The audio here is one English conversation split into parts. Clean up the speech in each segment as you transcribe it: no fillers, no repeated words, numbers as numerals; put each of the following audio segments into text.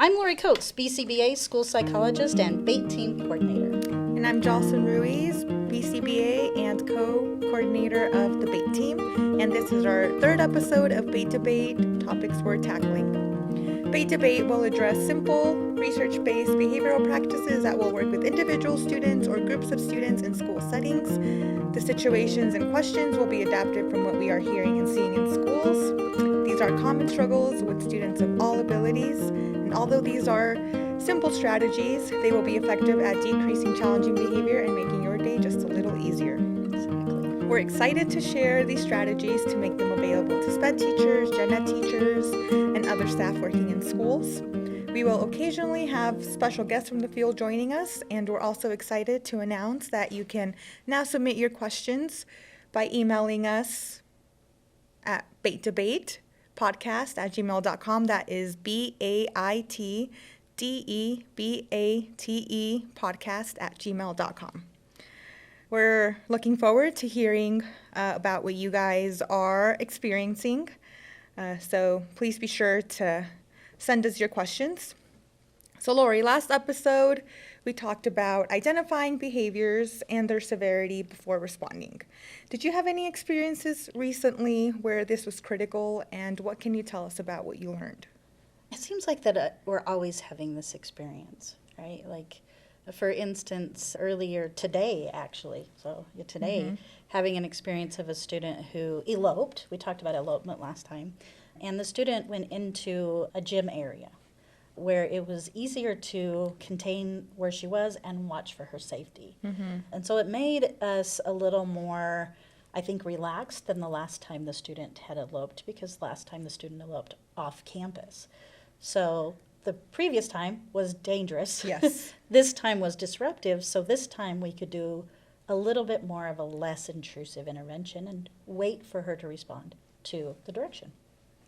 I'm Lori Coates, BCBA school psychologist and BATE team coordinator. And I'm Jocelyn Ruiz, BCBA and co-coordinator of the BATE team. And this is our third episode of BATE Debate, topics we're tackling. BATE Debate will address simple, research-based behavioral practices that will work with individual students or groups of students in school settings. The situations and questions will be adapted from what we are hearing and seeing in schools. These are common struggles with students of all abilities, and although these are simple strategies, they will be effective at decreasing challenging behavior and making your day just a little easier. Exactly. We're excited to share these strategies to make them available to SPED teachers, gen ed teachers, and other staff working in schools. We will occasionally have special guests from the field joining us, and we're also excited to announce that you can now submit your questions by emailing us at baitedebate.podcast@gmail.com. That is BAITDEBATE podcast@gmail.com. We're looking forward to hearing about what you guys are experiencing. So please be sure to send us your questions. So Lori, last episode, we talked about identifying behaviors and their severity before responding. Did you have any experiences recently where this was critical, and what can you tell us about what you learned? It seems like that we're always having this experience, right? Like, for instance, earlier today, actually, having an experience of a student who eloped. We talked about elopement last time. And the student went into a gym area where it was easier to contain where she was and watch for her safety. Mm-hmm. And so it made us a little more, I think, relaxed than the last time the student had eloped, because last time the student eloped off campus. So the previous time was dangerous. Yes. This time was disruptive, so this time we could do a little bit more of a less intrusive intervention and wait for her to respond to the direction.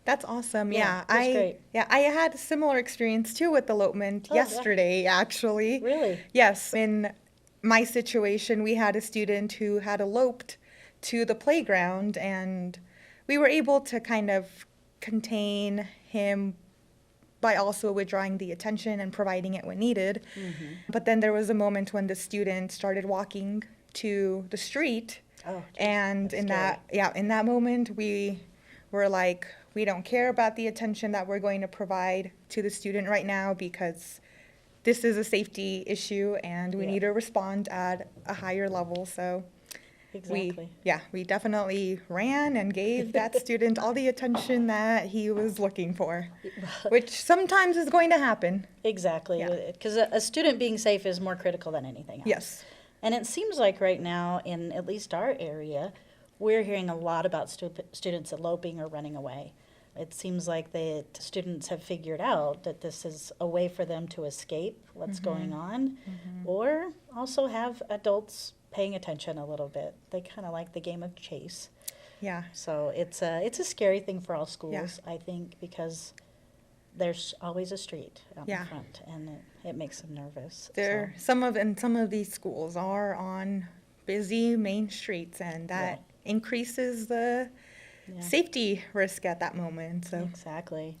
That's awesome. Yeah, that's great. I had a similar experience too with elopement yesterday, actually. Really? Yes. In my situation, we had a student who had eloped to the playground, and we were able to kind of contain him by also withdrawing the attention and providing it when needed. Mm-hmm. But then there was a moment when the student started walking to the street. Oh, And in that moment, we were like, we don't care about the attention that we're going to provide to the student right now, because this is a safety issue and we need to respond at a higher level. So exactly. we definitely ran and gave that student all the attention that he was looking for, which sometimes is going to happen. Exactly, because a student being safe is more critical than anything else. Yes. And it seems like right now, in at least our area, we're hearing a lot about students eloping or running away. It seems like the students have figured out that this is a way for them to escape what's going on, or also have adults paying attention a little bit. They kind of like the game of chase. Yeah. So it's a scary thing for all schools, I think, because there's always a street out in front, and it makes them nervous. Some of these schools are on busy main streets, and that increases the safety risk at that moment. So Exactly.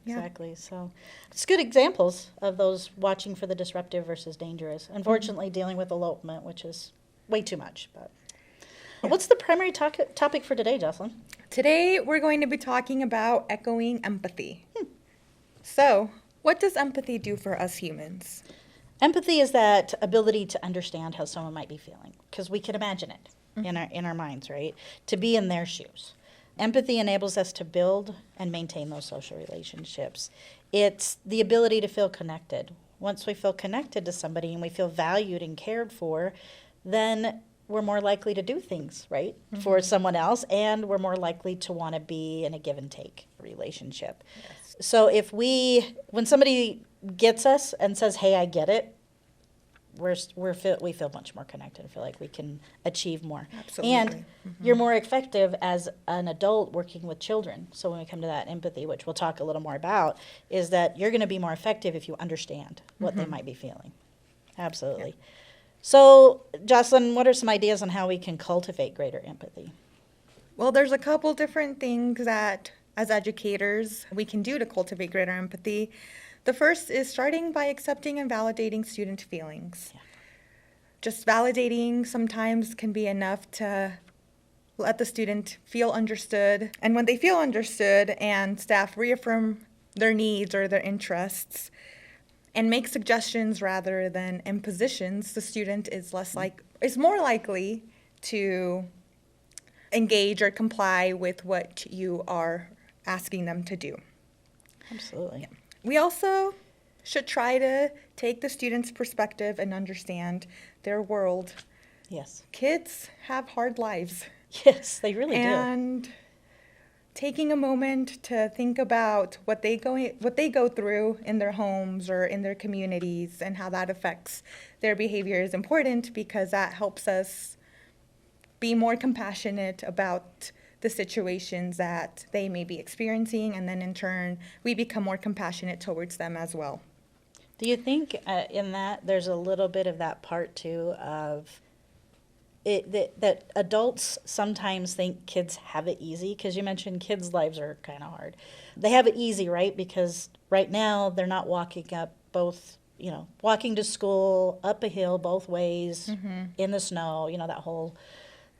So it's good examples of those watching for the disruptive versus dangerous. Unfortunately, dealing with elopement, which is way too much. But what's the primary topic for today, Jocelyn? Today we're going to be talking about echoing empathy. So, what does empathy do for us humans? Empathy is that ability to understand how someone might be feeling, because we can imagine it in our minds, right? To be in their shoes. Empathy enables us to build and maintain those social relationships. It's the ability to feel connected. Once we feel connected to somebody and we feel valued and cared for, then we're more likely to do things, right, for someone else, and we're more likely to want to be in a give and take relationship. Yes. So when somebody gets us and says, hey, I get it, we feel much more connected. I feel like we can achieve more. Absolutely. And you're more effective as an adult working with children. So when we come to that empathy, which we'll talk a little more about, is that you're going to be more effective if you understand what they might be feeling. Absolutely. Yeah. So, Jocelyn, what are some ideas on how we can cultivate greater empathy? Well, there's a couple different things that, as educators, we can do to cultivate greater empathy. The first is starting by accepting and validating student feelings. Yeah. Just validating sometimes can be enough to let the student feel understood. And when they feel understood and staff reaffirm their needs or their interests and make suggestions rather than impositions, the student is more likely to engage or comply with what you are asking them to do. Absolutely. We also should try to take the student's perspective and understand their world. Yes. Kids have hard lives. Yes, they really do. And taking a moment to think about what they go through in their homes or in their communities and how that affects their behavior is important, because that helps us be more compassionate about the situations that they may be experiencing, and then in turn we become more compassionate towards them as well. Do you think in that there's a little bit of that part too of that adults sometimes think kids have it easy? Because you mentioned kids' lives are kind of hard. They have it easy, right? Because right now they're not walking walking to school up a hill both ways in the snow, that whole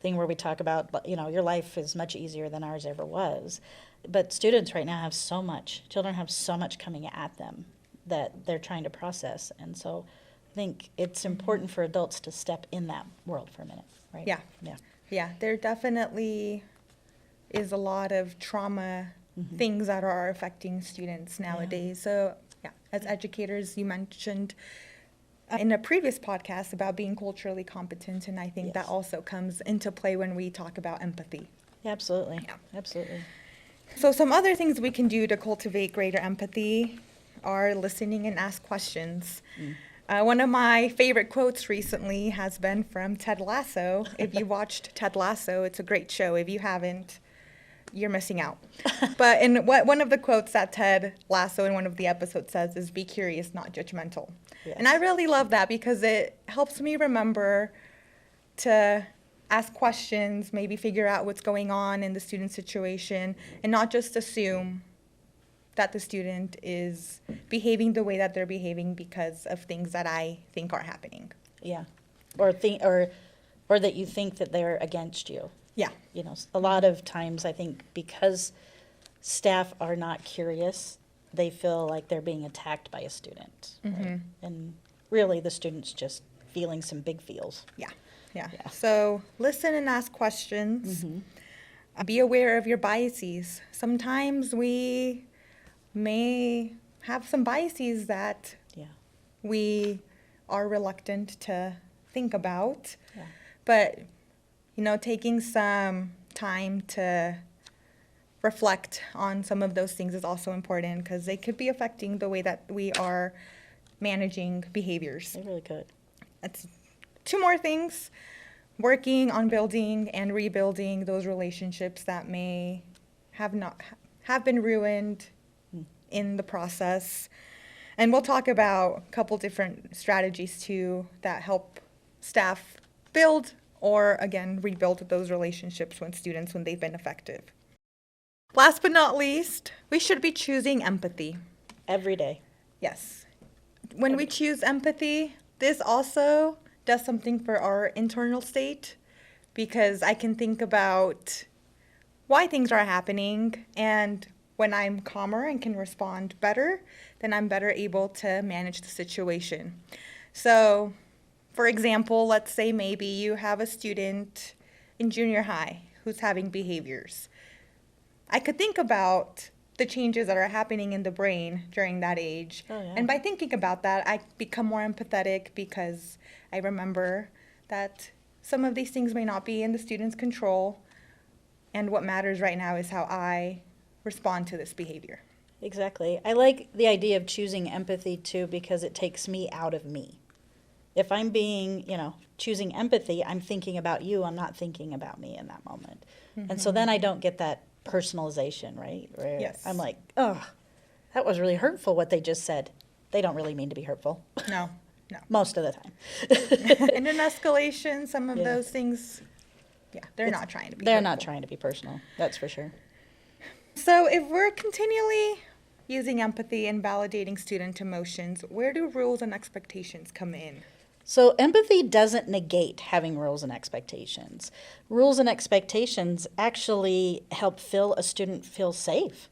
thing where we talk about, your life is much easier than ours ever was. But students right now children have so much coming at them that they're trying to process. And so I think it's important for adults to step in that world for a minute, right? Yeah. Yeah. Yeah, there definitely is a lot of trauma things that are affecting students nowadays. So, yeah, as educators, you mentioned in a previous podcast about being culturally competent, and I think that also comes into play when we talk about empathy. Yeah, absolutely. Yeah. Absolutely. So some other things we can do to cultivate greater empathy are listening and ask questions. One of my favorite quotes recently has been from Ted Lasso. If you watched Ted Lasso, it's a great show. If you haven't, you're missing out. But one of the quotes that Ted Lasso in one of the episodes says is, "Be curious, not judgmental." Yes. And I really love that because it helps me remember to ask questions, maybe figure out what's going on in the student situation, and not just assume that the student is behaving the way that they're behaving because of things that I think are happening. Yeah. Or that you think that they're against you. Yeah. A lot of times I think because staff are not curious, they feel like they're being attacked by a student. Right? And really the student's just feeling some big feels. Yeah. So listen and ask questions. Be aware of your biases. Sometimes we may have some biases that we are reluctant to think about. Yeah. But, taking some time to reflect on some of those things is also important, because they could be affecting the way that we are managing behaviors. They really could. That's two more things: working on building and rebuilding those relationships that may have been ruined in the process. And we'll talk about a couple different strategies too that help staff build or, again, rebuild those relationships when they've been effective. Last but not least, we should be choosing empathy. Every day. Yes. When we choose empathy, this also does something for our internal state, because I can think about why things are happening, and when I'm calmer and can respond better, then I'm better able to manage the situation. So, for example, let's say maybe you have a student in junior high who's having behaviors. I could think about the changes that are happening in the brain during that age. Oh, yeah. And by thinking about that, I become more empathetic, because I remember that some of these things may not be in the student's control, and what matters right now is how I respond to this behavior. Exactly. I like the idea of choosing empathy too, because it takes me out of me. If I'm choosing empathy, I'm thinking about you, I'm not thinking about me in that moment. And so then I don't get that personalization, right? Where Yes. I'm like, oh, that was really hurtful what they just said. They don't really mean to be hurtful. No. Most of the time. And in escalation, some of Yeah. those things, they're not trying to be They're hurtful. not trying to be personal, that's for sure. So if we're continually, using empathy and validating student emotions, where do rules and expectations come in? So empathy doesn't negate having rules and expectations. Rules and expectations actually help a student feel safe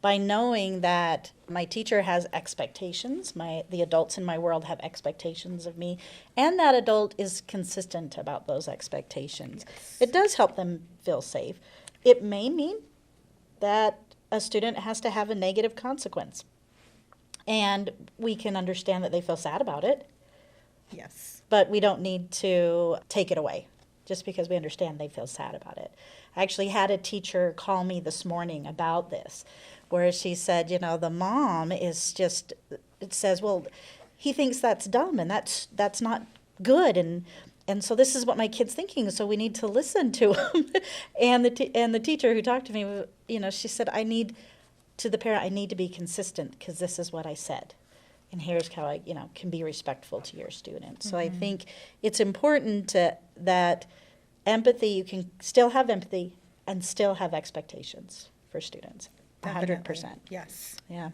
by knowing that my teacher has expectations, the adults in my world have expectations of me, and that adult is consistent about those expectations. Yes. It does help them feel safe. It may mean that a student has to have a negative consequence, and we can understand that they feel sad about it. Yes. But we don't need to take it away just because we understand they feel sad about it. I actually had a teacher call me this morning about this, where she said, the mom is just, it says, well, he thinks that's dumb and that's not good. And so this is what my kid's thinking, so we need to listen to him. And the teacher who talked to me, she said, I need to be consistent because this is what I said. And here's how I, can be respectful to your students. So I think it's important that empathy, you can still have empathy and still have expectations for students. 100%. Definitely. Yes. Yeah.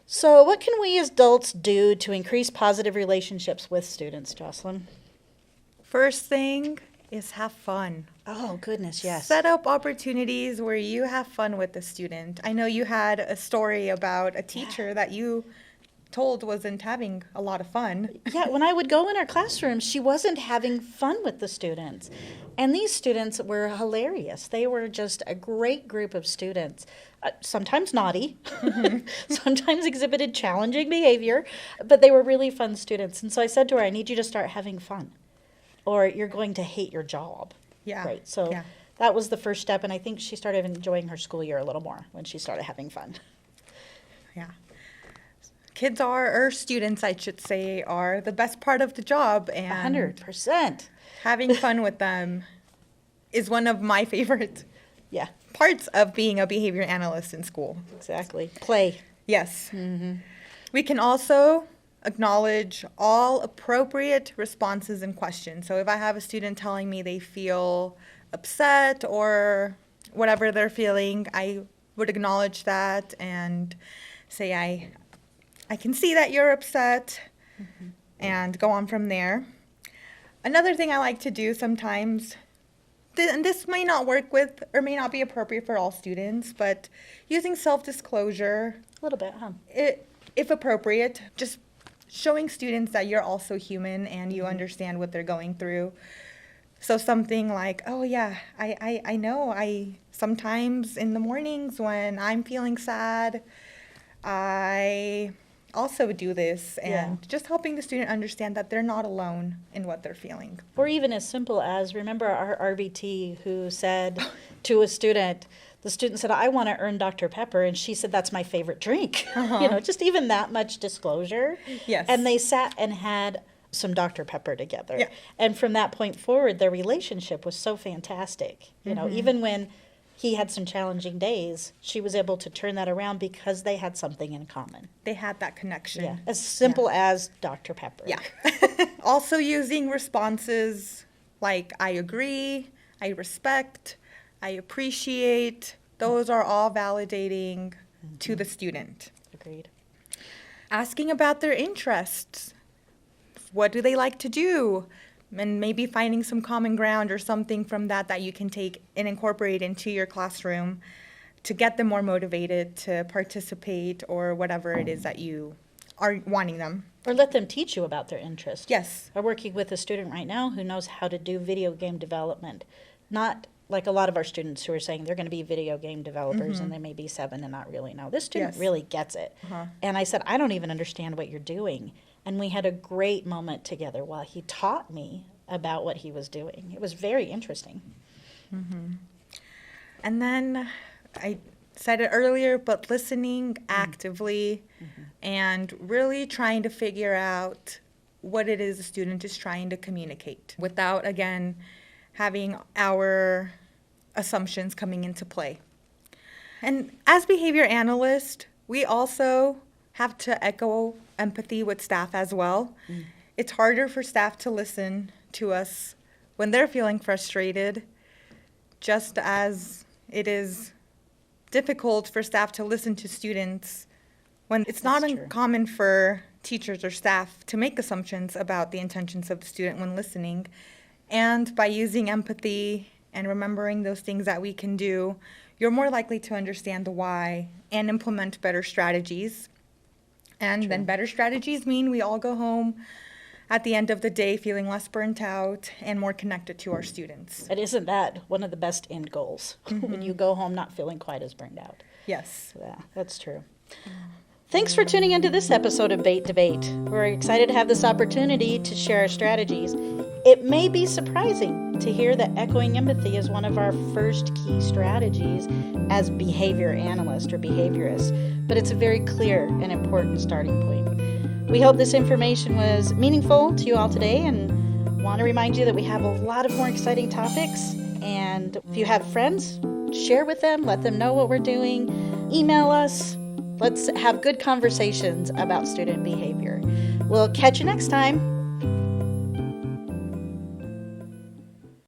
So what can we as adults do to increase positive relationships with students, Jocelyn? First thing is have fun. Oh, goodness, yes. Set up opportunities where you have fun with the student. I know you had a story about a teacher that you told wasn't having a lot of fun. Yeah, when I would go in our classroom, she wasn't having fun with the students. And these students were hilarious. They were just a great group of students. Sometimes naughty, sometimes exhibited challenging behavior, but they were really fun students. And so I said to her, I need you to start having fun, or you're going to hate your job. Yeah. Right. So yeah. that was the first step, and I think she started enjoying her school year a little more when she started having fun. Yeah. Kids or students, I should say, are the best part of the job, and 100%. having fun with them is one of my favorite Yeah, parts of being a behavior analyst in school. exactly. Play. Yes. We can also acknowledge all appropriate responses and questions. So if I have a student telling me they feel upset or whatever they're feeling, I would acknowledge that and say, I can see that you're upset, and go on from there. Another thing I like to do sometimes, and this may not work with or may not be appropriate for all students, but using self-disclosure, A little bit, huh? if appropriate, just showing students that you're also human and you understand what they're going through. So something like, oh yeah, I know, I sometimes in the mornings when I'm feeling sad, I also do this, and just helping the student understand that they're not alone in what they're feeling. Or even as simple as, remember our RBT who said to a student, the student said, I want to earn Dr. Pepper, and she said, that's my favorite drink. Just even that much disclosure. Yes. And they sat and had some Dr. Pepper together. Yeah. And from that point forward, their relationship was so fantastic. Even when he had some challenging days, she was able to turn that around because they had something in common. They had that connection. Yeah. As simple as Dr. Pepper. Yeah. Also using responses like I agree, I respect, I appreciate. Those are all validating to the student. Agreed. Asking about their interests. What do they like to do? And maybe finding some common ground or something from that you can take and incorporate into your classroom to get them more motivated to participate or whatever it is that you are wanting them. Or let them teach you about their interest. Yes. I'm working with a student right now who knows how to do video game development. Not like a lot of our students who are saying they're going to be video game developers and they may be 7 and not really know. This student Yes. really gets it. And I said, I don't even understand what you're doing. And we had a great moment together while he taught me about what he was doing. It was very interesting. And then I said it earlier, but listening actively and really trying to figure out what it is the student is trying to communicate without, again, having our assumptions coming into play. And as behavior analysts, we also have to echo empathy with staff as well. It's harder for staff to listen to us when they're feeling frustrated, just as it is difficult for staff to listen to students when it's not That's true. uncommon for teachers or staff to make assumptions about the intentions of the student when listening. And by using empathy and remembering those things that we can do, you're more likely to understand the why and implement better strategies. And then better strategies mean we all go home at the end of the day feeling less burnt out and more connected to our students. And isn't that one of the best end goals? When you go home not feeling quite as burned out. Yes. Yeah, that's true. Thanks for tuning into this episode of Bait Debate. We're excited to have this opportunity to share our strategies. It may be surprising to hear that echoing empathy is one of our first key strategies as behavior analyst or behaviorist, but it's a very clear and important starting point. We hope this information was meaningful to you all today and want to remind you that we have a lot of more exciting topics. And if you have friends, share with them, let them know what we're doing, email us. Let's have good conversations about student behavior. We'll catch you next time.